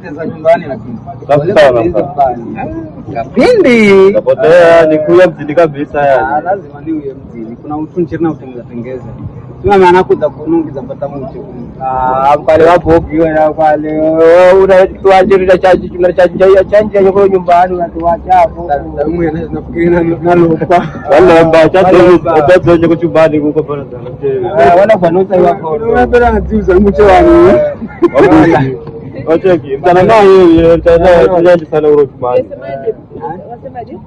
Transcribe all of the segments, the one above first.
hizi za nyumbani lakini. Kapindi. Kapotea ni kuya mzidi kabisa yani. Lazima niwe mzidi. Kuna utunchi na utengeza. Sima maana kuza kunungiza pata mche. Pale wapo ukiwa pale unatuaje chaji tunachanja yuko nyumbani unatuacha hapo. Mimi nafikiri nalopa. Wala mbacha ndio kuchumbani huko bwana. Wana fanusa wako. Unapenda najuza mche wangu. Wacha mtana naye tutaje sana urofumani. Wasemaje?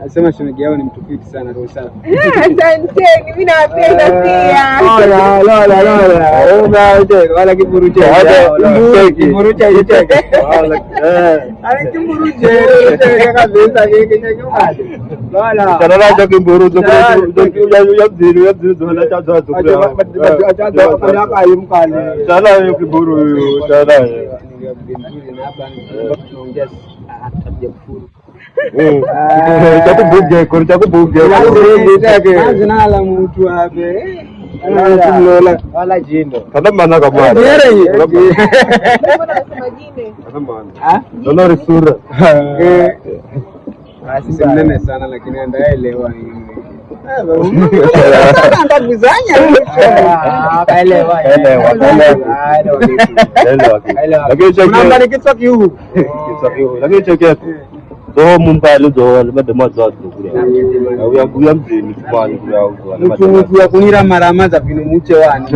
Anasema shemeji yao ni mtu fiti sana roho safi. Asante, mimi nawapenda pia. Lola. Wala kiburu chake. Kiburu chake chake. Wala kiburu chake kabisa kile nyumbani. Lola. Kana kiburu zola chaza tukura. Acha kwa yumkale. Sana hiyo kiburu sana. Tunaongea tabia kufuru. Chakubuge Azina la mtu hape. Wala jino. Kada mana kabwa. Mbona unasema jine? Kada mana. Dola sura. Sisi mnene sana lakini ndaelewa ni. Kaelewa. Lakini kitu kiu. Lakini cheke. So mumpalo do labda mazo kule. Au mzini kwani kwa mtu ya kunira marama za vino muche wani.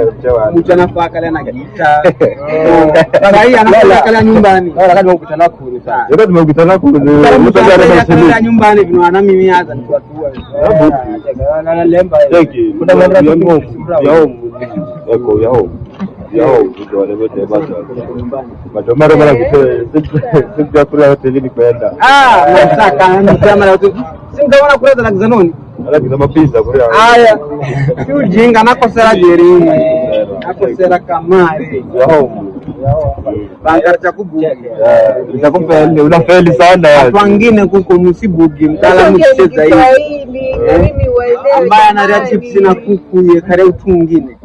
Mucha nafaka le na gita. Sasa hii anafaka nyumbani. Wala kama ukutana kule sana. Ndio tumekutana kule. Mtu nyumbani vino ana mimi hata ni watu wao. Na lemba. Kuna mambo yao eko yao. Yao ndio wale wote basi. Bado mara sisi kula hotelini kwenda. Nataka mtama watu. Simtaona kula za Zanoni. Alafu mapizza kule. Haya. Si ujinga nakosera jeri. Nakosera kamari. Yao. Bangara cha kubuga. Nitakupenda unafeli sana. Watu wengine kuko msibugi mtala mcheza hivi. Mimi waelewe. Ambaye ana chips na kuku ye kare utu mwingine.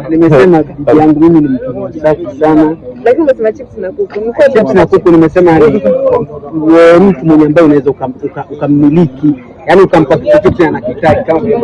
Nimesema bibi yangu mimi ni mtu safi sana. Lakini umesema chips na kuku. Chips na kuku nimesema wewe mtu mwenye ambaye unaweza ukamiliki. Yaani ukampa kitu chochote anakitaka kama vile